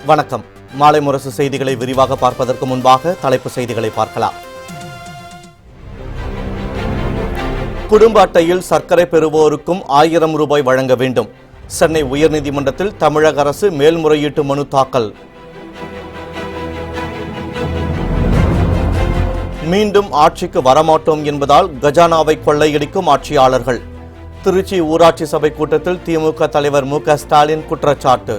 வணக்கம். மாலை முரசு செய்திகளை விரிவாக பார்ப்பதற்கு முன்பாக தலைப்பு செய்திகளை பார்க்கலாம். குடும்ப அட்டையில் சர்க்கரை பெறுவோருக்கும் 1000 ரூபாய் வழங்க வேண்டும். சென்னை உயர்நீதிமன்றத்தில் தமிழக அரசு மேல்முறையீட்டு மனு தாக்கல். மீண்டும் ஆட்சிக்கு வரமாட்டோம் என்பதால் கஜானாவை கொள்ளையடிக்கும் ஆட்சியாளர்கள். திருச்சி ஊராட்சி சபை கூட்டத்தில் திமுக தலைவர் மு.க. ஸ்டாலின் குற்றச்சாட்டு.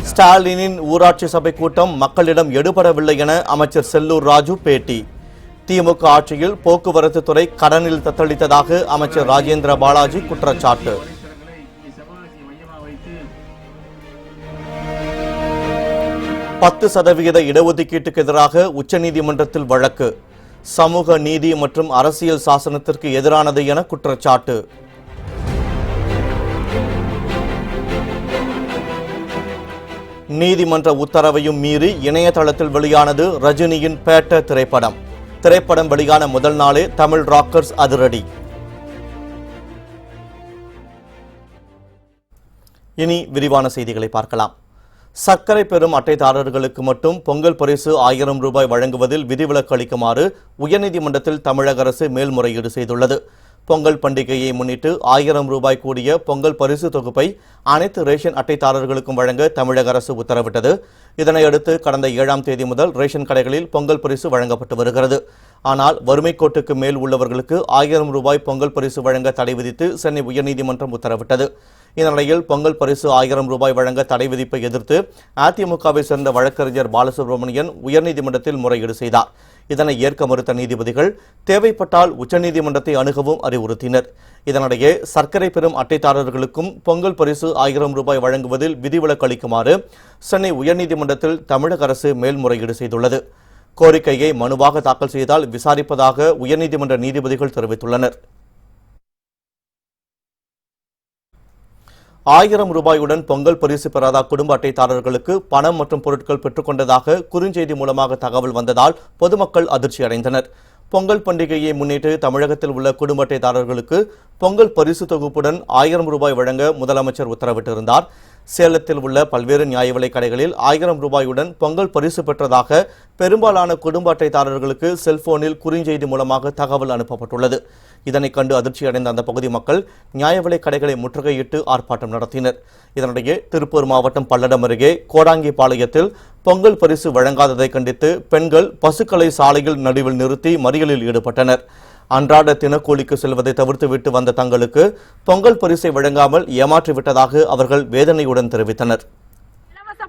ஸ்டாலினின் ஊராட்சி சபை கூட்டம் மக்களிடம் எடுபடவில்லை என அமைச்சர் செல்லூர் ராஜு பேட்டி. திமுக ஆட்சியில் போக்குவரத்து துறை கடனில் தத்தளித்ததாக அமைச்சர் ராஜேந்திர பாலாஜி குற்றச்சாட்டு. %10 இடஒதுக்கீட்டுக்கு எதிராக உச்சநீதிமன்றத்தில் வழக்கு. சமூக நீதி மற்றும் அரசியல் சாசனத்திற்கு எதிரானது என குற்றச்சாட்டு. நீதிமன்ற உத்தரவையும் மீறி இணையதளத்தில் வெளியானது ரஜினியின் பேட்ட திரைப்படம். திரைப்படம் வெளியான முதல் நாளே தமிழ் ராக்கர்ஸ் அதிரடி. இனி விரிவான செய்திகளை பார்க்கலாம். சர்க்கரை பெறும் அட்டைதாரர்களுக்கு மட்டும் பொங்கல் பரிசு 1000 ரூபாய் வழங்குவதில் விதிவிலக்கு அளிக்குமாறு உயர்நீதிமன்றத்தில் தமிழக அரசு மேல்முறையீடு செய்துள்ளது. பொங்கல் பண்டிகையை முன்னிட்டு 1000 ரூபாய் கூடிய பொங்கல் பரிசு தொகுப்பை அனைத்து ரேஷன் அட்டைதாரர்களுக்கும் வழங்க தமிழக அரசு உத்தரவிட்டது. இதனையடுத்து கடந்த 7ஆம் தேதி முதல் ரேஷன் கடைகளில் பொங்கல் பரிசு வழங்கப்பட்டு வருகிறது. ஆனால் வறுமை கோட்டுக்கு மேல் உள்ளவர்களுக்கு 1000 ரூபாய் பொங்கல் பரிசு வழங்க தடை விதித்து சென்னை உயர்நீதிமன்றம் உத்தரவிட்டது. இந்த நிலையில் பொங்கல் பரிசு 1000 ரூபாய் வழங்க தடை விதிப்பை எதிர்த்து அதிமுகவை சேர்ந்த வழக்கறிஞர் பாலசுப்ரமணியன் உயர்நீதிமன்றத்தில் முறையீடு செய்தார். இதனை ஏற்க மறுத்த நீதிபதிகள் தேவைப்பட்டால் உச்சநீதிமன்றத்தை அணுகவும் அறிவுறுத்தினர். இதனிடையே சர்க்கரை பெறும் அட்டைதாரர்களுக்கும் பொங்கல் பரிசு 1000 ரூபாய் வழங்குவதில் விதிவிலக்கு அளிக்குமாறு சென்னை உயர்நீதிமன்றத்தில் தமிழக அரசு மேல்முறையீடு செய்துள்ளது. கோரிக்கையை மனுவாக தாக்கல் செய்தால் விசாரிப்பதாக உயர்நீதிமன்ற நீதிபதிகள் தெரிவித்துள்ளனர். 1000 ரூபாயுடன் பொங்கல் பரிசு பெறாத குடும்ப அட்டைதாரர்களுக்கு பணம் மற்றும் பொருட்கள் பெற்றுக்கொண்டதாக குறுஞ்செய்தி மூலமாக தகவல் வந்ததால் பொதுமக்கள் அதிர்ச்சி அடைந்தனர். பொங்கல் பண்டிகையை முன்னிட்டு தமிழகத்தில் உள்ள குடும்ப அட்டைதாரர்களுக்கு பொங்கல் பரிசு தொகுப்புடன் 1000 ரூபாய் வழங்க முதலமைச்சர் உத்தரவிட்டிருந்தார். சேலத்தில் உள்ள பல்வேறு நியாய விலைக் கடைகளில் 1000 ரூபாயுடன் பொங்கல் பரிசு பெற்றதாக பெரும்பாலான குடும்ப அட்டைதாரர்களுக்கு செல்போனில் குறுஞ்செய்தி மூலமாக தகவல் அனுப்பப்பட்டுள்ளது. இதனை கண்டு அதிர்ச்சியடைந்த அந்த பகுதி மக்கள் நியாய விலைக் கடைகளை முற்றுகையிட்டு ஆர்ப்பாட்டம் நடத்தினர். இதனிடையே திருப்பூர் மாவட்டம் பல்லடம் அருகே கோடாங்கிபாளையத்தில் பொங்கல் பரிசு வழங்காததை கண்டித்து பெண்கள் பசுக்களை சாலையில் நடுவில் நிறுத்தி மறியலில் ஈடுபட்டனர். அன்றாட தினக்கூலிக்கு செல்வதை தவிர்த்துவிட்டு வந்த தங்களுக்கு பொங்கல் பரிசை வழங்காமல் ஏமாற்றிவிட்டதாக அவர்கள் வேதனையுடன் தெரிவித்தனர்.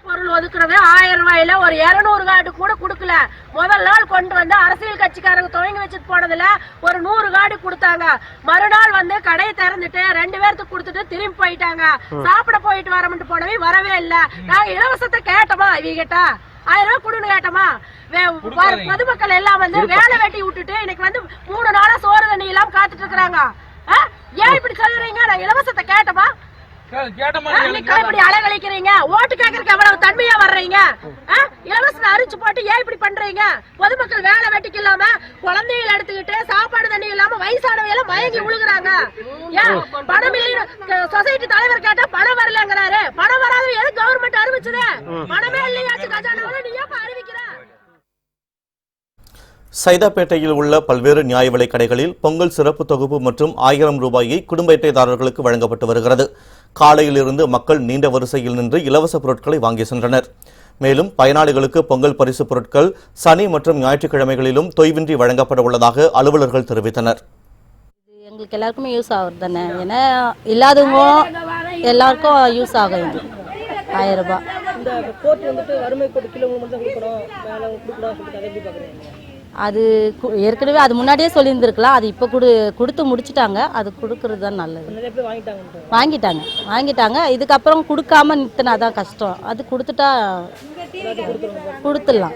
பொருள் ஒதுக்குறது 1000 ரூபாயில ஒரு 200 கார்டு கூட கொடுக்கல. முதல் நாள் கொண்டு வந்து அரசியல் கட்சிக்காரங்க துவங்கி வச்சுட்டு போனதுல ஒரு 100 கார்டு கொடுத்தாங்க. மறுநாள் வந்து கடையை திறந்துட்டு 2 பேருக்கு கொடுத்துட்டு திரும்பி போயிட்டாங்க. சாப்பிட போயிட்டு வரமுட்டு போனவே வரவே இல்ல. நாங்க இலவசத்தை கேட்டோமா, இவங்க கேட்டா 1000 ரூபாய் கொடுன்னு கேட்டோமா. பொதுமக்கள் எல்லாம் வந்து வேலை வெட்டி விட்டுட்டு இன்னைக்கு வந்து 3 நாளா சோறு தண்ணி எல்லாம் காத்துட்டு இருக்கிறாங்க. ஏன் இப்படி சொல்றீங்க? நாங்க இலவசத்தை கேட்டோமா, இப்படி அலைகழிக்கிறீங்க? ஓட்டு கேட்கறதுக்கு எவ்வளவு தன்மையா வர்றீங்க? இலவசம் அரிச்சு போட்டு ஏன் இப்படி பண்றீங்க? பொதுமக்கள் வேலை வெட்டிக்கு இல்லாம குழந்தைகள் எடுத்துக்கிட்டு சாப்பாடு தண்ணி இல்லாம வயசானவங்க எல்லாம் மயங்கி விழுகுறாங்க. ஏன் பணம் இல்லைன்னு சொசைட்டி தலைவர் கேட்டா பணம் வரலங்கிறாரு. பணம் வராது எது கவர்மெண்ட் அறிவிச்சது? பணமே இல்லையாச்சு கஜானாவை நீ ஏன் அறிவிக்கிற? சைதாப்பேட்டையில் உள்ள பல்வேறு நியாய விலைக் கடைகளில் பொங்கல் சிறப்பு தொகுப்பு மற்றும் 1000 ரூபாயை குடும்ப அட்டைதாரர்களுக்கு வழங்கப்பட்டு வருகிறது. காலையிலிருந்து மக்கள் நீண்ட வரிசையில் நின்று இலவச பொருட்களை வாங்கி சென்றனர். மேலும் பயனாளிகளுக்கு பொங்கல் பரிசு பொருட்கள் சனி மற்றும் ஞாயிற்றுக்கிழமைகளிலும் தொய்வின்றி வழங்கப்பட உள்ளதாக அலுவலர்கள் தெரிவித்தனர். எங்களுக்கு எல்லாருக்குமே யூஸ் ஆகுது தானே, ஏன்னா இல்லாதவங்க எல்லாருக்கும் யூஸ் ஆகும். 1000 ரூபாய் அது ஏற்கனவே அது முன்னாடியே சொல்லியிருந்துருக்கலாம். அது இப்போ கொடுத்து முடிச்சுட்டாங்க. அது கொடுக்கறது தான் நல்லது. வாங்கிட்டாங்க. இதுக்கப்புறம் கொடுக்காம நிறுத்தினா தான் கஷ்டம். அது கொடுத்துட்டா கொடுத்துடலாம்.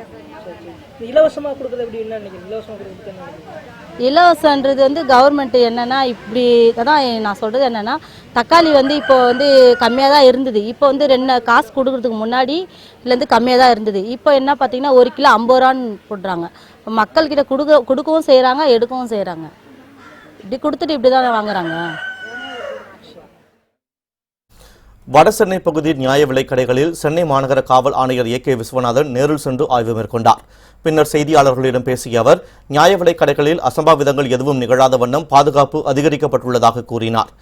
இலவசமாக கொடுக்குறது எப்படி என்ன நினைக்கிறீங்க? இலவசன்றது வந்து கவர்மெண்ட் என்னென்னா இப்படி தான் நான் சொல்கிறது. என்னென்னா தக்காளி வந்து இப்போ வந்து கம்மியாக தான் இருந்தது. இப்போ வந்து 2 காசு கொடுக்குறதுக்கு முன்னாடி இதுலேருந்து கம்மியாக தான் இருந்தது. இப்போ என்ன பார்த்தீங்கன்னா 1 கிலோ 50 ரூபான்னு போடுறாங்க. மக்கள்கிட்ட கொடுக்கவும் செய்கிறாங்க, எடுக்கவும் செய்கிறாங்க. இப்படி கொடுத்துட்டு இப்படி தான் வாங்குறாங்க. வடசென்னை பகுதி நியாய விலைக் கடைகளில் சென்னை மாநகர காவல் ஆணையர் ஏ.கே. விஸ்வநாதன் நேரில் சென்று ஆய்வு மேற்கொண்டார். பின்னர் செய்தியாளர்களிடம் பேசிய அவர் நியாய விலைக் கடைகளில் அசம்பாவிதங்கள் எதுவும் நிகழாத வண்ணம் பாதுகாப்பு அதிகரிக்கப்பட்டுள்ளதாக கூறினார்.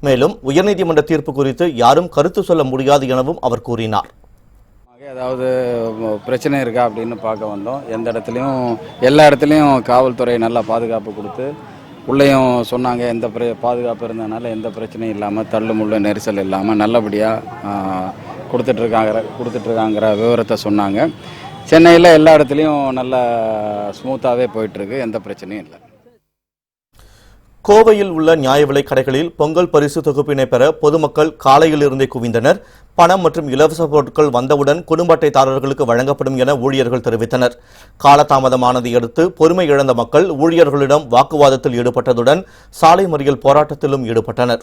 மேலும் உயர்நீதிமன்ற தீர்ப்பு குறித்து யாரும் கருத்து சொல்ல முடியாது எனவும் அவர் கூறினார். ஏதாவது பிரச்சனை இருக்கா அப்படின்னு பார்க்க வந்தோம். எந்த இடத்துலையும் எல்லா இடத்துலையும் காவல்துறை நல்லா பாதுகாப்பு கொடுத்து உள்ளேயும் சொன்னாங்க. எந்த பாதுகாப்பு இருந்ததுனால எந்த பிரச்சனையும் இல்லாமல் தள்ளுமுள்ள நெரிசல் இல்லாமல் நல்லபடியாக கொடுத்துட்ருக்காங்கிற விவரத்தை சொன்னாங்க. சென்னையில் எல்லா இடத்துலையும் நல்லா ஸ்மூத்தாகவே போயிட்டுருக்கு, எந்த பிரச்சனையும் இல்லை. கோவையில் உள்ள நியாய விலைக் கடைகளில் பொங்கல் பரிசு தொகுப்பினை பெற பொதுமக்கள் காலையிலிருந்தே குவிந்தனர். பணம் மற்றும் இலவச பொருட்கள் வந்தவுடன் குடும்ப அட்டைதாரர்களுக்கு வழங்கப்படும் என ஊழியர்கள் தெரிவித்தனர். காலதாமதமானதை அடுத்து பொறுமை இழந்த மக்கள் ஊழியர்களிடம் வாக்குவாதத்தில் ஈடுபட்டதுடன் சாலை மறியல் போராட்டத்திலும் ஈடுபட்டனர்.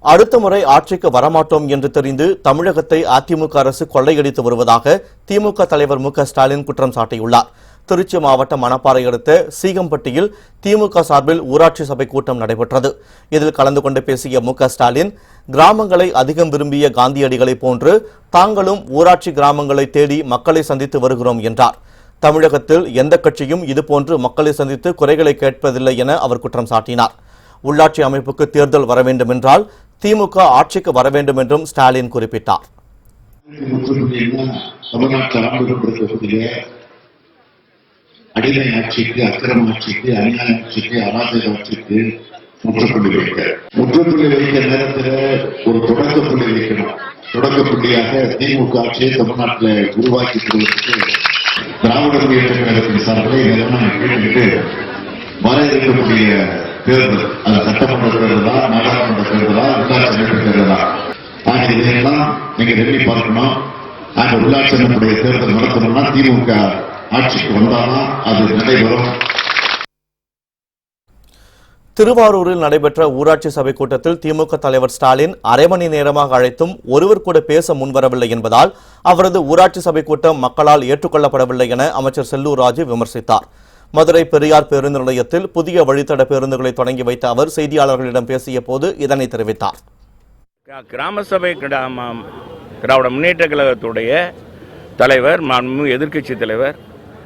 அடுத்த முறை ஆட்சிக்கு வரமாட்டோம் என்று தெரிந்து தமிழகத்தை அதிமுக அரசு கொள்ளையடித்து வருவதாக திமுக தலைவர் மு.க.ஸ்டாலின் குற்றம் சாட்டியுள்ளார். திருச்சி மாவட்டம் மணப்பாறை அடுத்த சீகம்பட்டியில் திமுக சார்பில் ஊராட்சி சபை கூட்டம் நடைபெற்றது. இதில் கலந்து கொண்டு பேசிய மு.க.ஸ்டாலின், கிராமங்களை அதிகம் விரும்பிய காந்தியடிகளைப் போன்று தாங்களும் ஊராட்சி கிராமங்களை தேடி மக்களை சந்தித்து வருகிறோம் என்றார். தமிழகத்தில் எந்த கட்சியும் இதுபோன்று மக்களை சந்தித்து குறைகளை கேட்பதில்லை என அவர் குற்றம் சாட்டினார். உள்ளாட்சி அமைப்புக்கு தேர்தல் வர வேண்டும் என்றால் திமுக ஆட்சிக்கு வர வேண்டும் என்றும் ஸ்டாலின் குறிப்பிட்டார். அடிமை ஆட்சிக்கு, அக்கிரம ஆட்சிக்கு, அநியாய ஆட்சிக்கு, அராஜக ஆட்சிக்கு முற்றுப்புள்ளி வைக்க நேரத்தில் ஒரு தொடக்க புள்ளி வைக்கணும். தொடக்க புள்ளியாக திமுக ஆட்சியை தமிழ்நாட்டில் உருவாக்கி கொள்வதற்கு திராவிட முன்னேற்ற கழகத்தின் சார்பில் வர இருக்கக்கூடிய தேர்தல், அது சட்டமன்ற தேர்தலா, நாடாளுமன்ற தேர்தலா, உள்ளாட்சி அமைப்பு தேர்தலா ஆகிய இதையெல்லாம் நீங்க எண்ணி பார்க்கணும். அந்த உள்ளாட்சி அமைப்புடைய தேர்தல் நடத்தணும்னா திமுக ஆட்சிக்கு வந்தாலும் அது நடைபெறும். திருவாரூரில் நடைபெற்ற ஊராட்சி சபை கூட்டத்தில் திமுக தலைவர் ஸ்டாலின் அரை மணி நேரமாக அழைத்தும் ஒருவர் கூட பேச முன்வரவில்லை என்பதால் அவரது ஊராட்சி சபை கூட்டம் மக்களால் ஏற்றுக்கொள்ளப்படவில்லை என அமைச்சர் செல்லூர் ராஜு விமர்சித்தார். மதுரை பெரியார் பேருந்து நிலையத்தில் புதிய வழித்தட பேருந்துகளை தொடங்கி வைத்த அவர் செய்தியாளர்களிடம் பேசிய போது இதனை தெரிவித்தார். கிராம சபை திராவிட முன்னேற்ற கழகத்துடைய தலைவர், எதிர்க்கட்சி தலைவர்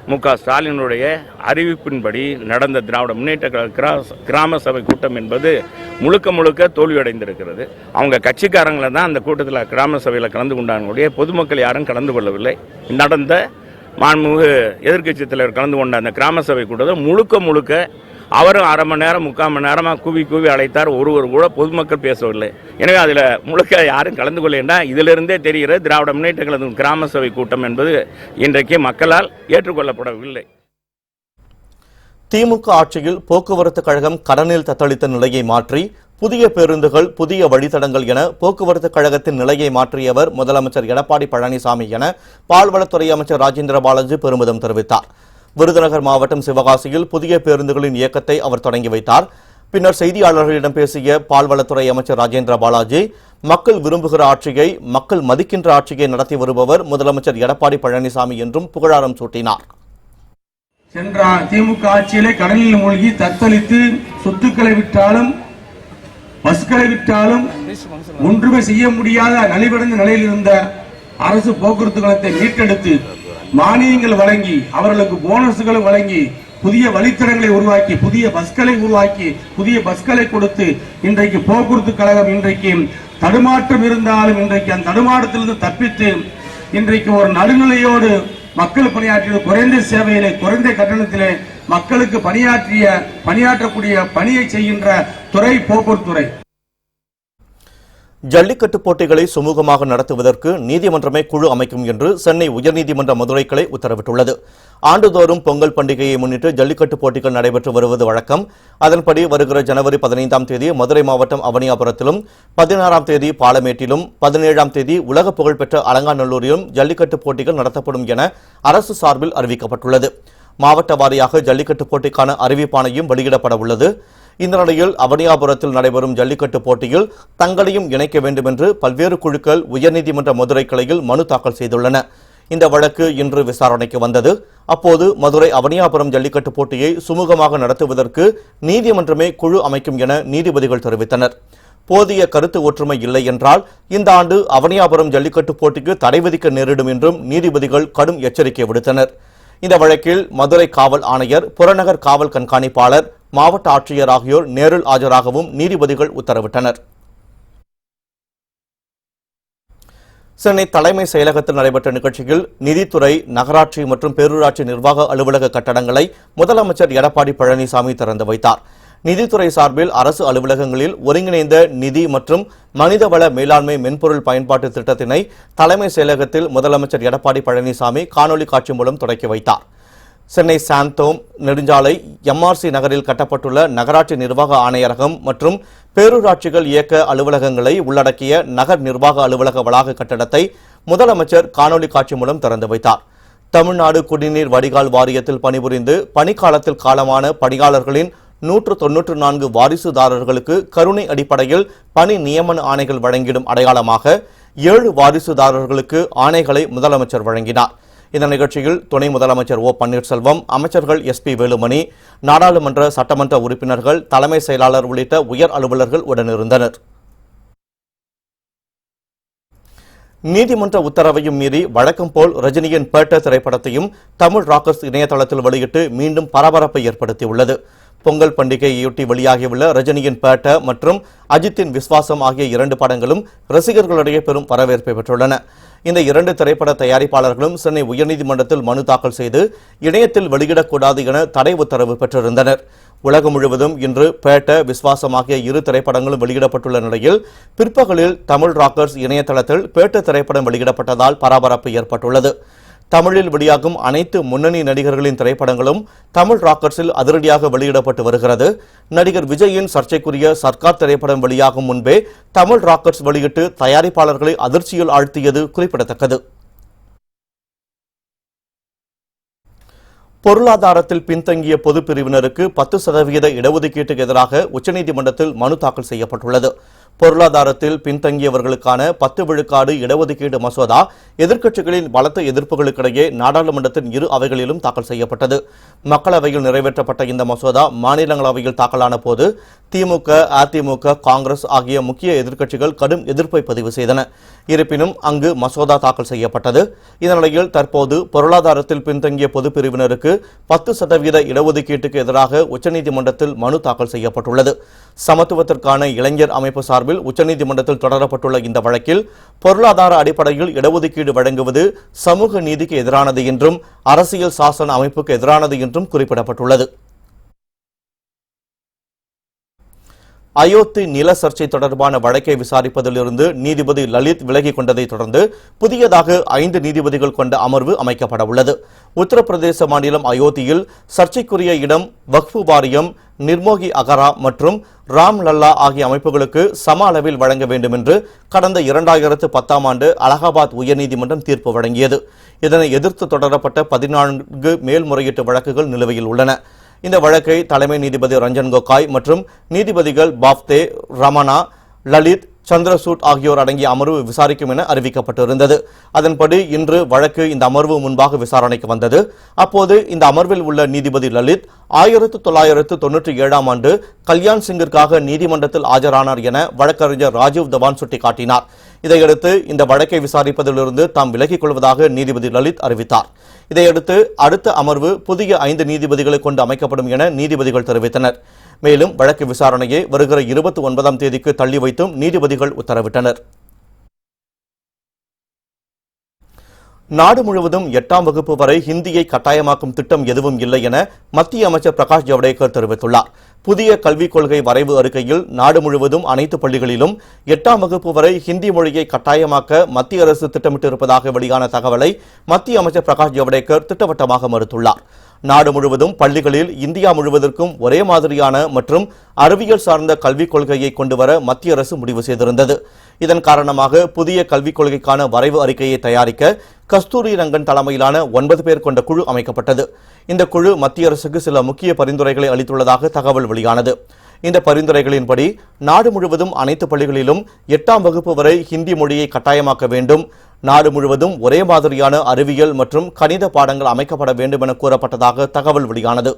மு.க. ஸ்டாலினுடைய அறிவிப்பின்படி நடந்த திராவிட முன்னேற்ற கழக கிராம சபை கூட்டம் என்பது முழுக்க முழுக்க தோல்வியடைந்திருக்கிறது. அவங்க கட்சிக்காரங்களை தான் அந்த கூட்டத்தில் கிராம சபையில் கலந்து கொண்டாங்க, பொதுமக்கள் யாரும் கலந்து கொள்ளவில்லை. நடந்த மாண்புமிகு எதிர்க்கட்சி தலைவர் கலந்து கொண்ட அந்த கிராம சபை கூட்டத்தில் முழுக்க அவரும் அரை மணி நேரம் 3/4 மணி நேரமாக கூவி அழைத்தார். ஒருவர் கூட பொதுமக்கள் பேசவில்லை. எனவே அதில் முழுக்க யாரும் கலந்து கொள்ளேன்னா இதிலிருந்தே தெரிகிறது திராவிட முன்னேற்ற கழகம் கிராம சபை கூட்டம் என்பது இன்றைக்கு மக்களால் ஏற்றுக்கொள்ளப்படவில்லை. திமுக ஆட்சியில் போக்குவரத்து கழகம் கடனில் தத்தளித்த நிலையை மாற்றி புதிய பேருந்துகள், புதிய வழித்தடங்கள் என போக்குவரத்து கழகத்தின் நிலையை மாற்றியவர் முதலமைச்சர் எடப்பாடி பழனிசாமி என பால்வளத்துறை அமைச்சர் ராஜேந்திர பாலாஜி பெருமிதம் தெரிவித்தார். விருதுநகர் மாவட்டம் சிவகாசியில் புதிய பேருந்துகளின் இயக்கத்தை அவர் தொடங்கி வைத்தார். பின்னர் செய்தியாளர்களிடம் பேசிய பால்வளத்துறை அமைச்சர் ராஜேந்திர பாலாஜி, மக்கள் விரும்புகிற ஆட்சியை, மக்கள் மதிக்கின்ற ஆட்சியை நடத்தி வருபவர் முதலமைச்சர் எடப்பாடி பழனிசாமி என்றும் புகழாரம் சூட்டினார். சென்ற திமுக ஆட்சியிலே கடலில் மூழ்கி தத்தளித்து சொத்துக்களை விற்றாலும் பஸ்களை விற்றாலும் ஒன்றுமே செய்ய முடியாத நலிவடைந்த நிலையில் இருந்த அரசு போக்குவரத்து கழகத்தை மீட்டெடுத்து மானியங்கள் வழங்கி அவர்களுக்கு போனஸ்களை வழங்கி புதிய வழித்தடங்களை உருவாக்கி புதிய பஸ்களை கொடுத்து இன்றைக்கு போக்குவரத்து கழகம் இன்றைக்கு தடுமாற்றம் இருந்தாலும் இன்றைக்கு அந்த தடுமாற்றத்திலிருந்து தப்பித்து இன்றைக்கு ஒரு நடுநிலையோடு மக்கள் பணியாற்றிய குறைந்த சேவையிலே குறைந்த கட்டணத்திலே மக்களுக்கு பணியாற்றக்கூடிய பணியை செய்கின்ற துறை போக்குவரத்து துறை. ஜல்லிக்கட்டு போட்டிகளை சுமூகமாக நடத்துவதற்கு நீதிமன்றமே குழு அமைக்கும் என்று சென்னை உயர்நீதிமன்ற மதுரை கிளை உத்தரவிட்டுள்ளது. ஆண்டுதோறும் பொங்கல் பண்டிகையை முன்னிட்டு ஜல்லிக்கட்டு போட்டிகள் நடைபெற்று வருவது வழக்கம். அதன்படி வருகிற ஜனவரி 15ஆம் தேதி மதுரை மாவட்டம் அவனியாபுரத்திலும், 16ஆம் தேதி பாலமேட்டிலும், 17ஆம் தேதி உலக புகழ்பெற்ற அலங்காநல்லூரிலும் ஜல்லிக்கட்டு போட்டிகள் நடத்தப்படும் என அரசு சார்பில் அறிவிக்கப்பட்டுள்ளது. மாவட்ட வாரியாக ஜல்லிக்கட்டு போட்டிக்கான அறிவிப்பாணையும் வெளியிடப்பட உள்ளது. இந்த நிலையில் அவனியாபுரத்தில் நடைபெறும் ஜல்லிக்கட்டு போட்டியில் தங்களையும் இணைக்க வேண்டும் என்று பல்வேறு குழுக்கள் உயர்நீதிமன்ற மதுரை கிளையில் மனு தாக்கல் செய்துள்ளன. இந்த வழக்கு இன்று விசாரணைக்கு வந்தது. அப்போது மதுரை அவனியாபுரம் ஜல்லிக்கட்டு போட்டியை சுமூகமாக நடத்துவதற்கு நீதிமன்றமே குழு அமைக்கும் என நீதிபதிகள் தெரிவித்தனர். போதிய கருத்து ஒற்றுமை இல்லை என்றால் இந்த ஆண்டு அவனியாபுரம் ஜல்லிக்கட்டு போட்டிக்கு தடை விதிக்க நேரிடும் என்றும் நீதிபதிகள் கடும் எச்சரிக்கை விடுத்தனர். இந்த வழக்கில் மதுரை காவல் ஆணையர், புறநகர் காவல் கண்காணிப்பாளர், மாவட்ட ஆட்சியர் ஆகியோர் நேரில் ஆஜராகவும் நீதிபதிகள் உத்தரவிட்டனர். சென்னை தலைமை செயலகத்தில் நடைபெற்ற நிகழ்ச்சியில் நிதித்துறை, நகராட்சி மற்றும் பேரூராட்சி நிர்வாக அலுவலக கட்டடங்களை முதலமைச்சர் எடப்பாடி பழனிசாமி திறந்து வைத்தார். நிதித்துறை சார்பில் அரசு அலுவலகங்களில் ஒருங்கிணைந்த நிதி மற்றும் மனிதவள மேலாண்மை மென்பொருள் பயன்பாட்டு திட்டத்தினை தலைமை செயலகத்தில் முதலமைச்சர் எடப்பாடி பழனிசாமி காணொலி காட்சி மூலம் தொடக்கி வைத்தார். சென்னை சாந்தோம் நெடுஞ்சாலை MRC நகரில் கட்டப்பட்டுள்ள நகராட்சி நிர்வாக ஆணையரகம் மற்றும் பேரூராட்சிகள் இயக்க அலுவலகங்களை உள்ளடக்கிய நகர் நிர்வாக அலுவலக வளாக கட்டடத்தை முதலமைச்சர் காணொலி காட்சி மூலம் திறந்து வைத்தார். தமிழ்நாடு குடிநீர் வடிகால் வாரியத்தில் பணிபுரிந்து பணிக்காலத்தில் காலமான பணியாளர்களின் 194 வாரிசுதாரர்களுக்கு கருணை அடிப்படையில் பணி நியமன ஆணைகள் வழங்கிடும் அடையாளமாக 7 வாரிசுதாரர்களுக்கு ஆணைகளை முதலமைச்சர் வழங்கினார். இந்த நிகழ்ச்சியில் துணை முதலமைச்சர் O. பன்னீர்செல்வம், அமைச்சர்கள் SP. வேலுமணி, நாடாளுமன்ற சட்டமன்ற உறுப்பினர்கள், தலைமை செயலாளர் உள்ளிட்ட உயர் அலுவலர்கள் உடனிருந்தனர். நீதிமன்ற உத்தரவையும் மீறி வழக்கம் போல் ரஜினியின் பேட்ட திரைப்படத்தையும் தமிழ் ராக்கர்ஸ் இணையதளத்தில் வெளியிட்டு மீண்டும் பரபரப்பை ஏற்படுத்தியுள்ளது. பொங்கல் பண்டிகையொட்டி வெளியாகியுள்ள ரஜினியின் பேட்ட மற்றும் அஜித்தின் விஸ்வாசம் ஆகிய 2 படங்களும் ரசிகர்களிடையே பெரும் வரவேற்பை பெற்றுள்ளன. இந்த 2 திரைப்பட தயாரிப்பாளர்களும் சென்னை உயர்நீதிமன்றத்தில் மனு தாக்கல் செய்து இணையத்தில் வெளியிடக்கூடாது என தடை உத்தரவு பெற்றிருந்தனர். உலகம் முழுவதும் இன்று பேட்ட, விஸ்வாசம் ஆகிய 2 திரைப்படங்களும் வெளியிடப்பட்டுள்ள நிலையில் பிற்பகலில் தமிழ் ராக்கர்ஸ் இணையதளத்தில் பேட்ட திரைப்படம் வெளியிடப்பட்டதால் பரபரப்பு ஏற்பட்டுள்ளது. தமிழில் வெளியாகும் அனைத்து முன்னணி நடிகர்களின் திரைப்படங்களும் தமிழ் ராக்கர்ஸில் அதிரடியாக வெளியிடப்பட்டு வருகிறது. நடிகர் விஜயின் சர்ச்சைக்குரிய சர்க்கார் திரைப்படம் வெளியாகும் முன்பே தமிழ் ராக்கர்ஸ் வெளியிட்டு தயாரிப்பாளர்களை அதிர்ச்சியில் ஆழ்த்தியது குறிப்பிடத்தக்கது. பொருளாதாரத்தில் பின்தங்கிய பொது பிரிவினருக்கு 10% இடஒதுக்கீட்டுக்கு எதிராக உச்சநீதிமன்றத்தில் மனு தாக்கல் செய்யப்பட்டுள்ளது. பொருளாதாரத்தில் பின்தங்கியவர்களுக்கான 10 விழுக்காடு இடஒதுக்கீடு மசோதா எதிர்க்கட்சிகளின் பலத்த எதிர்ப்புகளுக்கிடையே நாடாளுமன்றத்தின் 2 அவைகளிலும் தாக்கல் செய்யப்பட்டது. மக்களவையில் நிறைவேற்றப்பட்ட இந்த மசோதா மாநிலங்களவையில் தாக்கலான போது திமுக, அதிமுக, காங்கிரஸ் ஆகிய முக்கிய எதிர்க்கட்சிகள் கடும் எதிர்ப்பை பதிவு செய்தன. இருப்பினும் அங்கு மசோதா தாக்கல் செய்யப்பட்டது. இந்த நிலையில் தற்போது பொருளாதாரத்தில் பின்தங்கிய பொது பிரிவினருக்கு 10% இடஒதுக்கீட்டுக்கு எதிராக உச்சநீதிமன்றத்தில் மனு தாக்கல் செய்யப்பட்டுள்ளது. சமத்துவத்திற்கான இளைஞர் அமைப்பு சார்பில் உச்சநீதிமன்றத்தில் தொடரப்பட்டுள்ள இந்த வழக்கில் பொருளாதார அடிப்படையில் இடஒதுக்கீடு வழங்குவது சமூக நீதிக்கு எதிரானது என்றும் அரசியல் சாசன அமைப்புக்கு எதிரானது என்றும் குறிப்பிடப்பட்டுள்ளது. அயோத்தி நில சர்ச்சை தொடர்பான வழக்கை விசாரிப்பதிலிருந்து நீதிபதி லலித் விலகிக் கொண்டதை தொடர்ந்து புதியதாக 5 நீதிபதிகள் கொண்ட அமர்வு அமைக்கப்பட உள்ளது. உத்தரப்பிரதேச மாநிலம் அயோத்தியில் சர்ச்சைக்குரிய இடம் வக்ஃபு வாரியம், நிர்மோகி அகரா மற்றும் ராம் லல்லா ஆகிய அமைப்புகளுக்கு சம அளவில் வழங்க வேண்டும் என்று கடந்த 2010ஆம் ஆண்டு அலகாபாத் உயர்நீதிமன்றம் தீர்ப்பு வழங்கியது. இதனை எதிர்த்து தொடரப்பட்ட 14 மேல்முறையீட்டு வழக்குகள் நிலுவையில் உள்ளன. இந்த வழக்கை தலைமை நீதிபதி ரஞ்சன் கோகாய் மற்றும் நீதிபதிகள் பாப்தே, ரமணா, லலித், சந்திரசூட் ஆகியோர் அடங்கிய அமர்வு விசாரிக்கும் என அறிவிக்கப்பட்டிருந்தது. அதன்படி இன்று வழக்கு இந்த அமர்வு முன்பாக விசாரணைக்கு வந்தது. அப்போது இந்த அமர்வில் உள்ள நீதிபதி லலித் 1997ஆம் ஆண்டு கல்யாண் சிங்கிற்காக நீதிமன்றத்தில் ஆஜரானார் என வழக்கறிஞர் ராஜீவ் தவான் சுட்டிக்காட்டினார். இதையடுத்து இந்த வழக்கை விசாரிப்பதிலிருந்து தாம் விலகிக் கொள்வதாக நீதிபதி லலித் அறிவித்தார். இதையடுத்து அடுத்த அமர்வு புதிய 5 நீதிபதிகளை கொண்டு அமைக்கப்படும் என நீதிபதிகள் தெரிவித்தனர். மேலும் வழக்கு விசாரணையை வருகிற 29ஆம் தேதிக்கு தள்ளி வைத்தும் நீதிபதிகள் உத்தரவிட்டனர். நாடு முழுவதும் 8ஆம் வகுப்பு வரை ஹிந்தியை கட்டாயமாக்கும் திட்டம் எதுவும் இல்லை என மத்திய அமைச்சர் பிரகாஷ் ஜவடேகர் தெரிவித்துள்ளார். புதிய கல்விக் கொள்கை வரைவு அறிக்கையில் நாடு முழுவதும் அனைத்து பள்ளிகளிலும் 8ஆம் வகுப்பு வரை ஹிந்தி மொழியை கட்டாயமாக்க மத்திய அரசு திட்டமிட்டிருப்பதாக வெளியான தகவலை மத்திய அமைச்சர் பிரகாஷ் ஜவடேகர் திட்டவட்டமாக மறுத்துள்ளார். நாடு முழுவதும் பள்ளிகளில் இந்தியா முழுவதற்கும் ஒரே மாதிரியான மற்றும் அறிவியல் சார்ந்த கல்விக் கொள்கையை கொண்டுவர மத்திய அரசு முடிவு செய்திருந்தது. இதன் காரணமாக புதிய கல்விக் கொள்கைக்கான வரைவு அறிக்கையை தயாரிக்க கஸ்தூரி ரங்கன் தலைமையிலான 9 பேர் கொண்ட குழு அமைக்கப்பட்டது. இந்த குழு மத்திய அரசுக்கு சில முக்கிய பரிந்துரைகளை அளித்துள்ளதாக தகவல் வெளியானது. இந்த பரிந்துரைகளின்படி நாடு முழுவதும் அனைத்து பள்ளிகளிலும் 8ஆம் வகுப்பு வரை ஹிந்தி மொழியை கட்டாயமாக்க வேண்டும், நாடு முழுவதும் ஒரே மாதிரியான அறிவியல் மற்றும் கணித பாடங்கள் அமைக்கப்பட வேண்டும் என கூறப்பட்டதாக தகவல் வெளியானது.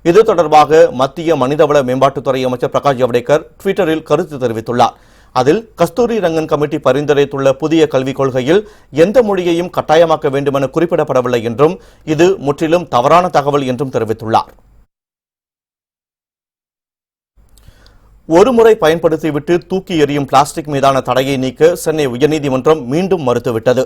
இது தொடர்பாக மத்திய மனிதவள மேம்பாட்டுத்துறை அமைச்சர் பிரகாஷ் ஜவடேகர் ட்விட்டரில் கருத்து தெரிவித்துள்ளார். அதில் கஸ்தூரி ரங்கன் கமிட்டி பரிந்துரைத்துள்ள புதிய கல்விக் கொள்கையில் எந்த மொழியையும் கட்டாயமாக்க வேண்டுமென குறிப்பிடப்படவில்லை என்றும் இது முற்றிலும் தவறான தகவல் என்றும் தெரிவித்துள்ளார். ஒருமுறை பயன்படுத்திவிட்டு தூக்கி எறியும் பிளாஸ்டிக் மீதான தடையை நீக்க சென்னை உயர்நீதிமன்றம் மீண்டும் மறுத்துவிட்டது.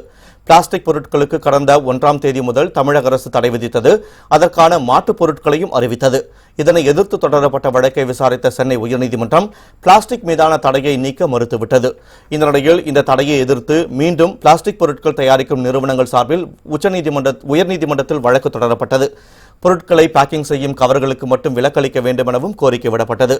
பிளாஸ்டிக் பொருட்களுக்கு கடந்த 1ஆம் தேதி முதல் தமிழக அரசு தடை விதித்தது. அதற்கான மாற்றுப் பொருட்களையும் அறிவித்தது. இதனை எதிர்த்து தொடரப்பட்ட வழக்கை விசாரித்த சென்னை உயர்நீதிமன்றம் பிளாஸ்டிக் மீதான தடையை நீக்க மறுத்துவிட்டது. இந்த நிலையில் இந்த தடையை எதிர்த்து மீண்டும் பிளாஸ்டிக் பொருட்கள் தயாரிக்கும் நிறுவனங்கள் சார்பில் உயர்நீதிமன்றத்தில் வழக்கு தொடரப்பட்டது. பொருட்களை பேக்கிங் செய்யும் கவர்களுக்கு மட்டும் விலக்களிக்க வேண்டும் எனவும் கோரிக்கை விடப்பட்டது.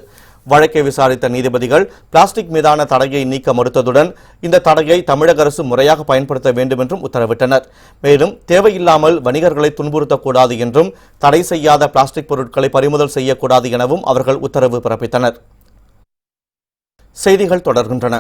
வழக்கை விசாரித்த நீதிபதிகள் பிளாஸ்டிக் மீதான தடையை நீக்க மறுத்ததுடன் இந்த தடையை தமிழக அரசு முறையாக பயன்படுத்த வேண்டும் என்றும் உத்தரவிட்டனர். மேலும் தேவையில்லாமல் வணிகர்களை துன்புறுத்தக்கூடாது என்றும் தடை செய்யாத பிளாஸ்டிக் பொருட்களை பறிமுதல் செய்யக்கூடாது எனவும் அவர்கள் உத்தரவு பிறப்பித்தனர். செய்திகள் தொடர்கின்றன.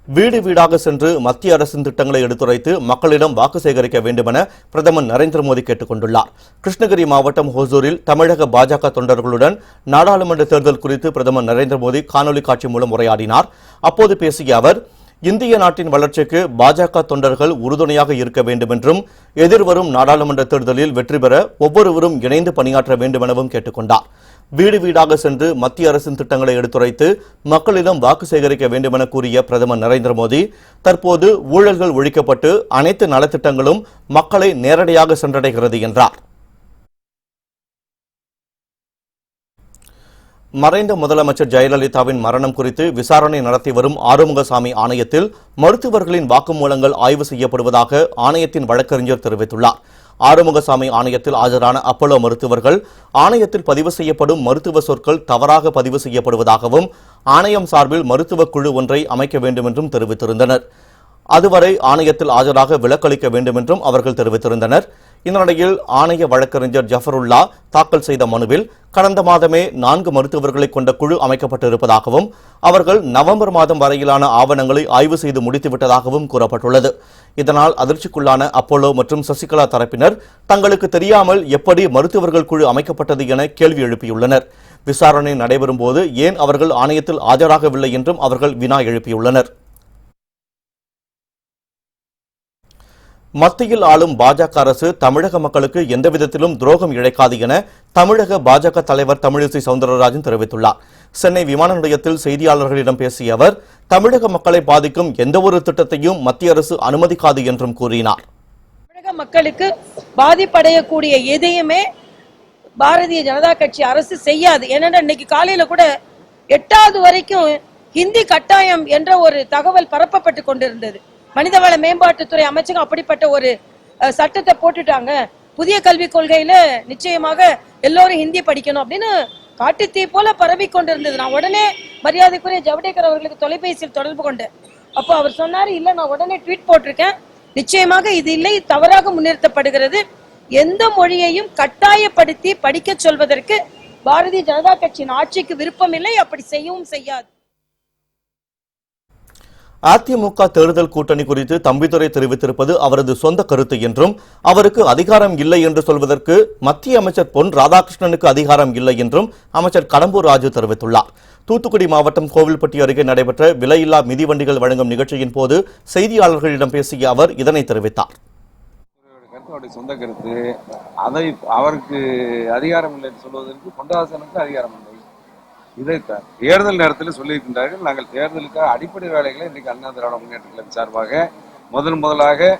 வீடு வீடாக சென்று மத்திய அரசின் திட்டங்களை எடுத்துரைத்து மக்களிடம் வாக்கு சேகரிக்க வேண்டுமென பிரதமர் நரேந்திர மோடி கேட்டுக் கொண்டுள்ளார். கிருஷ்ணகிரி மாவட்டம் ஹோசூரில் தமிழக பாஜக தொண்டர்களுடன் நாடாளுமன்ற தேர்தல் குறித்து பிரதமர் நரேந்திர மோடி காணொலி காட்சி மூலம் உரையாடினார். அப்போது பேசிய அவர், இந்திய நாட்டின் வளர்ச்சிக்கு பாஜக தொண்டர்கள் உறுதுணையாக இருக்க வேண்டும் என்றும் எதிர்வரும் நாடாளுமன்ற தேர்தலில் வெற்றி பெற ஒவ்வொருவரும் இணைந்து பணியாற்ற வேண்டும் எனவும் கேட்டுக் கொண்டார். வீடு வீடாக சென்று மத்திய அரசின் திட்டங்களை எடுத்துரைத்து மக்களிடம் வாக்கு சேகரிக்க வேண்டும் என கூறிய பிரதமர் நரேந்திர மோடி, தற்போது ஊழல்கள் ஒழிக்கப்பட்டு அனைத்து நலத்திட்டங்களும் மக்களை நேரடியாக சென்றடைகிறது என்றார். மறைந்த முதலமைச்சர் ஜெயலலிதாவின் மரணம் குறித்து விசாரணை நடத்தி வரும் ஆறுமுகசாமி ஆணையத்தில் மருத்துவர்களின் வாக்குமூலங்கள் ஆய்வு செய்யப்படுவதாக ஆணையத்தின் வழக்கறிஞர் தெரிவித்துள்ளார். ஆறுமுகசாமி ஆணையத்தில் ஆஜரான அப்போலோ மருத்துவர்கள் ஆணையத்தில் பதிவு செய்யப்படும் மருத்துவ சொற்கள் தவறாக பதிவு செய்யப்படுவதாகவும் ஆணையம் சார்பில் மருத்துவ குழு ஒன்றை அமைக்க வேண்டும் என்றும் தெரிவித்திருந்தனர். அதுவரை ஆணையத்தில் ஆஜராக விலக்களிக்க வேண்டும் என்றும் அவர்கள் தெரிவித்திருந்தனர். இந்த நிலையில் ஆணைய வழக்கறிஞர் ஜஃபருல்லா தாக்கல் செய்த மனுவில் கடந்த மாதமே 4 மருத்துவர்களை கொண்ட குழு அமைக்கப்பட்டிருப்பதாகவும் அவர்கள் நவம்பர் மாதம் வரையிலான ஆவணங்களை ஆய்வு செய்து முடித்துவிட்டதாகவும் கூறப்பட்டுள்ளது. இதனால் அதிர்ச்சிக்குள்ளான அப்போலோ மற்றும் சசிகலா தரப்பினர் தங்களுக்கு தெரியாமல் எப்படி மருத்துவர்கள் குழு அமைக்கப்பட்டது என கேள்வி எழுப்பியுள்ளனர். விசாரணை நடைபெறும் போது ஏன் அவர்கள் ஆணையத்தில் ஆஜராகவில்லை என்றும் அவர்கள் வினா எழுப்பியுள்ளனர். மத்தியில் ஆளும் பாஜக அரசு தமிழக மக்களுக்கு எந்தவிதத்திலும் துரோகம் இழைக்காது என தமிழக பாஜக தலைவர் தமிழிசை சவுந்தரராஜன் தெரிவித்துள்ளார். சென்னை விமான நிலையத்தில் செய்தியாளர்களிடம் பேசிய அவர், தமிழக மக்களை பாதிக்கும் எந்தவொரு திட்டத்தையும் மத்திய அரசு அனுமதிக்காது என்றும் கூறினார். தமிழக மக்களுக்கு பாதிப்படையக்கூடிய எதையுமே பாரதிய ஜனதா கட்சி அரசு செய்யாது. ஏன்னா இன்னைக்கு காலையில கூட 8வது வரைக்கும் ஹிந்தி கட்டாயம் என்ற ஒரு தகவல் பரப்பப்பட்டு கொண்டிருந்தது. மனிதவள மேம்பாட்டுத்துறை அமைச்சகம் அப்படிப்பட்ட ஒரு சட்டத்தை போட்டுட்டாங்க. புதிய கல்விக் கொள்கையில நிச்சயமாக எல்லோரும் ஹிந்தி படிக்கணும் அப்படின்னு காட்டுத்தீ போல பரவி கொண்டிருந்தது. நான் உடனே மரியாதைக்குரிய ஜவடேகர் அவர்களுக்கு தொலைபேசியில் தொடர்பு கொண்டேன். அப்போ அவர் சொன்னாரு, இல்ல நான் உடனே ட்வீட் போட்டிருக்கேன், நிச்சயமாக இது இல்லை, தவறாக முன்னிறுத்தப்படுகிறது. எந்த மொழியையும் கட்டாயப்படுத்தி படிக்க சொல்வதற்கு பாரதிய ஜனதா கட்சியின் ஆட்சிக்கு விருப்பம் இல்லை, அப்படி செய்யவும் செய்யாது. அதிமுக தேர்தல் கூட்டணி குறித்து தம்பிதுரை தெரிவித்திருப்பது அவரது சொந்த கருத்து என்றும் அவருக்கு அதிகாரம் இல்லை என்று சொல்வதற்கு மத்திய அமைச்சர் பொன் ராதாகிருஷ்ணனுக்கு அதிகாரம் இல்லை என்றும் அமைச்சர் கடம்பூர் ராஜு தெரிவித்துள்ளார். தூத்துக்குடி மாவட்டம் கோவில்பட்டி அருகே நடைபெற்ற விலையில்லா மிதிவண்டிகள் வழங்கும் நிகழ்ச்சியின் போது செய்தியாளர்களிடம் பேசிய அவர் இதனை தெரிவித்தார். சொந்த கருத்து, அதை அவருக்கு அதிகாரம் இல்லை என்று சொல்வதற்கு பொன்ராதாகிருஷ்ணனுக்கு அதிகாரம் இல்லை. இதைத்தான் தேர்தல் நேரத்தில் சொல்லியிருக்கின்றார்கள். நாங்கள் தேர்தலுக்காக அடிப்படை வேலைகளை இன்றைக்கு அண்ணா திராவிட முன்னேற்ற கழகம் சார்பாக முதலாக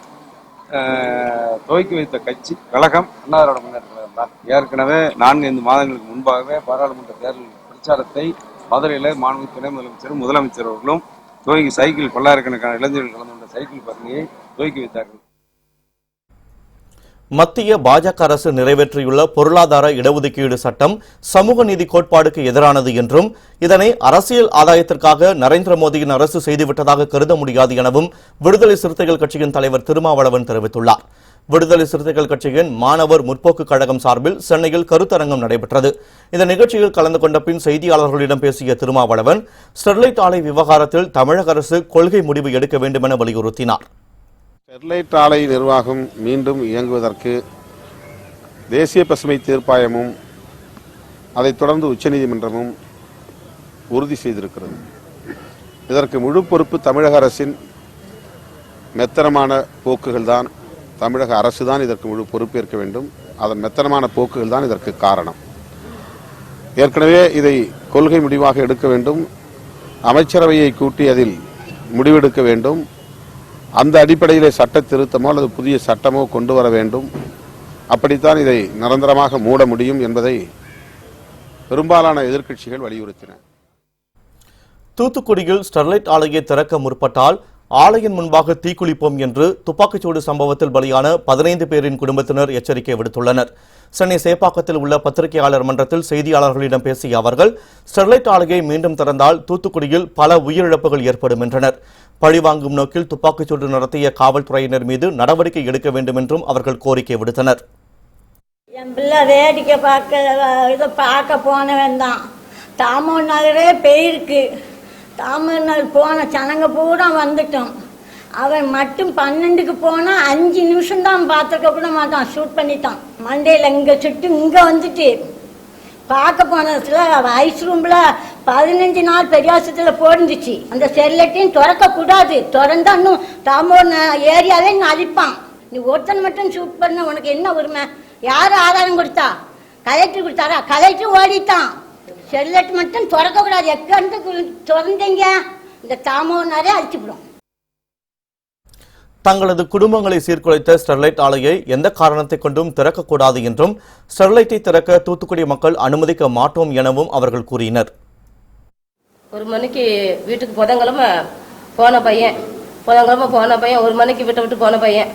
துவக்கி வைத்த கட்சி கழகம் அண்ணா திராவிட முன்னேற்ற கழகம் தான். ஏற்கனவே 4-5 மாதங்களுக்கு முன்பாகவே பாராளுமன்ற தேர்தல் பிரச்சாரத்தை மதுரையில் மாண்புமிகு துணை முதலமைச்சரும் முதலமைச்சர் அவர்களும் துவக்கி சைக்கிள் பல்லாயிரக்கணக்கான இளைஞர்கள் கலந்து கொண்ட சைக்கிள் பேரணியை துவக்கி வைத்தார்கள். மத்திய பாஜக அரசு நிறைவேற்றியுள்ள பொருளாதார இடஒதுக்கீடு சட்டம் சமூக நீதி கோட்பாடுக்கு எதிரானது என்றும் இதனை அரசியல் ஆதாயத்திற்காக நரேந்திர மோடியின் அரசு செய்துவிட்டதாக கருத முடியாது எனவும் விடுதலை சிறுத்தைகள் கட்சியின் தலைவர் திருமாவளவன் தெரிவித்துள்ளார். விடுதலை சிறுத்தைகள் கட்சியின் மாணவர் முற்போக்கு கழகம் சார்பில் சென்னையில் கருத்தரங்கம் நடைபெற்றது. இந்த நிகழ்ச்சியில் கலந்து கொண்ட பின் செய்தியாளர்களிடம் பேசிய திருமாவளவன், ஸ்டெர்லைட் ஆலை விவகாரத்தில் தமிழக அரசு கொள்கை முடிவு எடுக்க வேண்டும் என வலியுறுத்தினார். ஸ்டெர்லைட் ஆலை நிர்வாகம் மீண்டும் இயங்குவதற்கு தேசிய பசுமை தீர்ப்பாயமும் அதைத் தொடர்ந்து உச்சநீதிமன்றமும் உறுதி செய்திருக்கிறது. இதற்கு முழு பொறுப்பு தமிழக அரசின் மெத்தனமான போக்குகள் தான். தமிழக அரசு தான் இதற்கு முழு பொறுப்பேற்க வேண்டும். அதன் மெத்தனமான போக்குகள் தான் இதற்கு காரணம். ஏற்கனவே இதை கொள்கை முடிவாக எடுக்க வேண்டும். அமைச்சரவையை கூட்டி அதில் முடிவெடுக்க வேண்டும். அந்த அடிப்படையிலே சட்ட திருத்தமோ அல்லது புதிய சட்டமோ கொண்டு வர வேண்டும். அப்படித்தான் இதை நிரந்தரமாக மூட முடியும் என்பதை பெரும்பாலான எதிர்க்கட்சிகள் வலியுறுத்தின. தூத்துக்குடியில் ஸ்டெர்லைட் ஆலையை திறக்க முற்பட்டால் ஆலையின் முன்பாக தீக்குளிப்போம் என்று துப்பாக்கிச்சூடு சம்பவத்தில் பலியான 15 பேரின் குடும்பத்தினர் எச்சரிக்கை விடுத்துள்ளனர். சென்னை சேப்பாக்கத்தில் உள்ள பத்திரிகையாளர் மன்றத்தில் செய்தியாளர்களிடம் பேசிய அவர்கள், ஸ்டெர்லைட் ஆலையை மீண்டும் திறந்தால் தூத்துக்குடியில் பல உயிரிழப்புகள் ஏற்படும் என்றனர். பழிவாங்கும் நோக்கில் துப்பாக்கிச்சூடு நடத்திய காவல்துறையினர் மீது நடவடிக்கை எடுக்க வேண்டும் என்றும் அவர்கள் கோரிக்கை விடுத்தனர். என் பிள்ளை வேடிக்கை பார்க்க போனவன் தான். தாமூர் நகரே போயிருக்கு. தாமூர் நகர் போன ஜனங்க பூரா வந்துட்டோம். அவன் மட்டும் 12க்கு போனால் 5 நிமிஷம் தான் பார்த்துருக்க கூட மாட்டான். ஷூட் பண்ணிட்டான். மண்டையில் இங்கே சுட்டு இங்கே வந்துட்டு பார்க்க போனதுல ஐஸ் ரூமில் 15 நாள் பெரியாசத்தில் போயிருந்துச்சு. அந்த ஸ்டெர்லைட்டையும் திறக்கக்கூடாது. திறந்தா இன்னும் தாமூர் ஏரியாவே இன்னும் அழிப்பான். நீ ஒருத்தன் மட்டும் ஷூட் பண்ண உனக்கு என்ன உரிமை? யார் ஆதாரம் கொடுத்தா? கலெக்டர் கொடுத்தாரா? கலெக்டர் ஓடிட்டான். ஸ்டெர்லைட் மட்டும் திறக்கக்கூடாது. எக்காந்து திறந்தீங்க இந்த தாமூர்னாரே அழிச்சுவிடும். தங்களது குடும்பங்களை சீர்குலைத்த ஸ்டெர்லைட் ஆலையை எந்த காரணத்தை கொண்டும் திறக்கக்கூடாது என்றும் ஸ்டெர்லைட்டை திறக்க தூத்துக்குடி மக்கள் அனுமதிக்க மாட்டோம் எனவும் அவர்கள் கூறினர். 1 மணிக்கு வீட்டுக்கு புதன்கிழமை போன பையன் 1 மணிக்கு வீட்டை விட்டு போன பையன்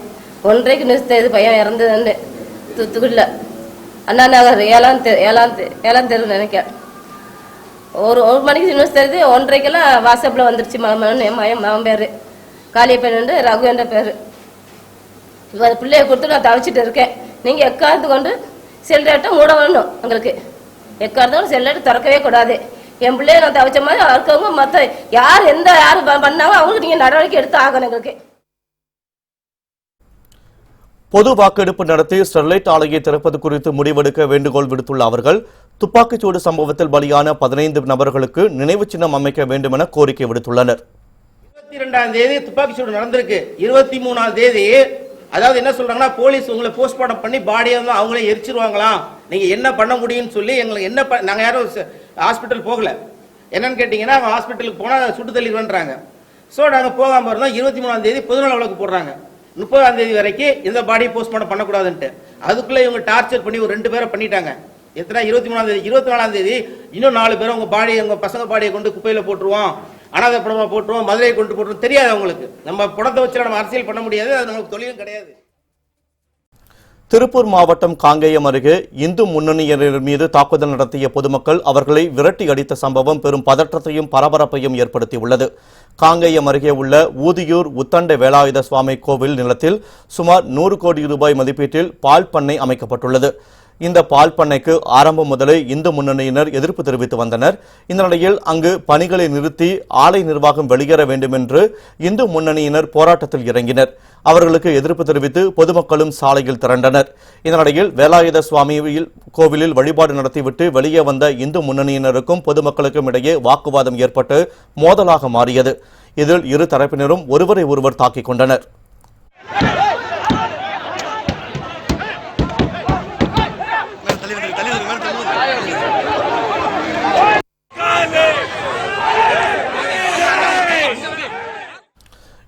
1:30க்கு நியூஸ் தெரியுது பையன் இறந்ததுன்னு. தூத்துக்குடியில் அண்ணா நகர் 7ஆம் தெரு நினைக்க. 1 மணிக்கு நியூஸ் தெரியுது. 1:30க்கெல்லாம் வாட்ஸ்அப்பில் வந்துருச்சு. மகன் பேர் காளியப்பன் ரகு என்ற பேர். இப்போ பிள்ளைய கொடுத்து நான் தவிச்சிட்டு இருக்கேன். நீங்கள் எக்காரத்து கொண்டு செல்லேட்டை மூட வேணும். எங்களுக்கு எக்காரத்தோடு செல்லேட்டு திறக்கவே கூடாது. என் பிள்ளைய நான் தவிச்ச மாதிரி இருக்கவங்க மற்ற யார் பண்ணாங்க அவங்களுக்கு நீங்கள் நடவடிக்கை எடுத்து ஆகணும். எங்களுக்கு பொது வாக்கெடுப்பு நடத்தி ஸ்டெர்லைட் ஆலையை திறப்பது குறித்து முடிவெடுக்க வேண்டுகோள் விடுத்துள்ள அவர்கள், துப்பாக்கிச்சூடு சம்பவத்தில் பலியான 15 நபர்களுக்கு நினைவு சின்னம் அமைக்க வேண்டும் என கோரிக்கை விடுத்துள்ளனர். 22ஆம் தேதி துப்பாக்கிச்சூடு நடந்திருக்கு. 23ஆம் தேதி அதாவது என்ன சொல்றாங்கன்னா, போலீஸ் உங்களை போஸ்ட்மார்ட்டம் பண்ணி பாடியை வந்து அவங்களே எரிச்சிருவாங்களாம். நீங்க என்ன பண்ண முடியும்னு சொல்லி எங்களுக்கு என்ன நாங்க யாரும் ஹாஸ்பிட்டல் போகல. என்னன்னு கேட்டீங்கன்னா ஹாஸ்பிட்டலுக்கு போனா சுட்டு தள்ளிடுவேன்றாங்க. ஸோ நாங்க போகாம இருந்தோம். 23ஆம் தேதி பொதுநல வழக்கு போடுறாங்க. 30ஆம் தேதி வரைக்கும் இந்த பாடியை போஸ்ட்மார்ட்டம் பண்ணக்கூடாதுன்ட்டு. அதுக்குள்ள இவங்க டார்ச்சர் பண்ணி ஒரு 2 பேரை பண்ணிட்டாங்க. எத்தனை 23ஆம் தேதி 24ஆம் தேதி இன்னும் 4 பேரை உங்க பாடியை உங்க பசங்க பாடியை கொண்டு குப்பையில போட்டுருவோம், அனாதை படமா போட்டுருவோம், மதுரையை கொண்டு போட்டுருவோம். தெரியாது அவங்களுக்கு. நம்ம படத்தை வச்சு நம்ம அரசியல் பண்ண முடியாது. அது நமக்கு தொழிலும் கிடையாது. திருப்பூர் மாவட்டம் காங்கேயம் அருகே இந்து முன்னணியினர் மீது தாக்குதல் நடத்திய பொதுமக்கள் அவர்களை விரட்டி அடித்த சம்பவம் பெரும் பதற்றத்தையும் பரபரப்பையும் ஏற்படுத்தியுள்ளது. காங்கேயம் அருகே உள்ள ஊதியூர் உத்தண்ட வேலாயுத சுவாமி கோவில் நிலத்தில் சுமார் 100 கோடி ரூபாய் மதிப்பீட்டில் பால் பண்ணை அமைக்கப்பட்டுள்ளது. இந்த பால் பண்ணைக்கு ஆரம்பம் முதலே இந்து முன்னணியினர் எதிர்ப்பு தெரிவித்து வந்தனர். இந்த நிலையில் அங்கு பணிகளை நிறுத்தி ஆலை நிர்வாகம் வெளியேற வேண்டும் என்று இந்து முன்னணியினர் போராட்டத்தில் இறங்கினர். அவர்களுக்கு எதிர்ப்பு தெரிவித்து பொதுமக்களும் சாலையில் திரண்டனர். இந்த நிலையில் வேலாயுத சுவாமி கோவிலில் வழிபாடு நடத்திவிட்டு வெளியே வந்த இந்து முன்னணியினருக்கும் பொதுமக்களுக்கும் இடையே வாக்குவாதம் ஏற்பட்டு மோதலாக மாறியது. இதில் இரு தரப்பினரும் ஒருவரை ஒருவர் தாக்கிக் கொண்டனர்.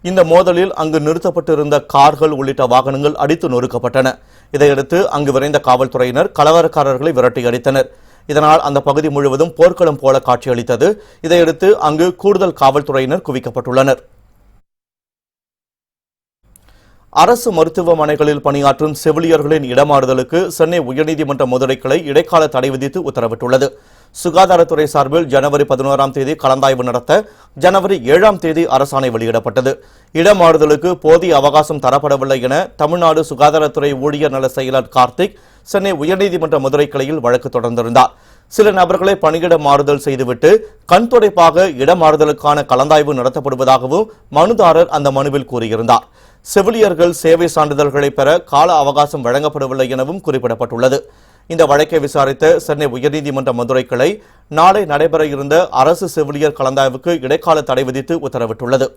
இந்த மோதலில் அங்கு நிறுத்தப்பட்டிருந்த கார்கள் உள்ளிட்ட வாகனங்கள் அடித்து நொறுக்கப்பட்டன. இதையடுத்து அங்கு விரைந்த காவல்துறையினர் கலவரக்காரர்களை விரட்டி அடித்தனர். இதனால் அந்த பகுதி முழுவதும் போர்க்களம் போல காட்சியளித்தது. இதையடுத்து அங்கு கூடுதல் காவல்துறையினர் குவிக்கப்பட்டுள்ளனர். அரசு மருத்துவமனைகளில் பணியாற்றும் செவிலியர்களின் இடமாறுதலுக்கு சென்னை உயர்நீதிமன்ற மதுரை கிளை இடைக்கால தடை விதித்து உத்தரவிட்டுள்ளது. சுகாதாரத்துறை சார்பில் ஜனவரி 11ஆம் தேதி கலந்தாய்வு நடத்த ஜனவரி 7ஆம் தேதி அரசாணை வெளியிடப்பட்டது. இடமாறுதலுக்கு போதிய அவகாசம் தரப்படவில்லை என தமிழ்நாடு சுகாதாரத்துறை ஊழியர் நல செயலர் கார்த்திக் சென்னை உயர்நீதிமன்ற மதுரை கிளையில் வழக்கு தொடர்ந்திருந்தார். சில நபர்களை பணியிட மாறுதல் செய்துவிட்டு கண் துடைப்பாக இடமாறுதலுக்கான கலந்தாய்வு நடத்தப்படுவதாகவும் மனுதாரர் அந்த மனுவில் கூறியிருந்தார். செவிலியர்கள் சேவை சான்றிதழ்களை பெற கால அவகாசம் வழங்கப்படவில்லை எனவும் குறிப்பிடப்பட்டுள்ளது. இந்த வழக்கை விசாரித்த சென்னை உயர்நீதிமன்ற மதுரை கிளை நாளை நடைபெற இருந்த அரசு செவிலியர் கலந்தாய்வுக்கு இடைக்கால தடை விதித்து உத்தரவிட்டுள்ளது.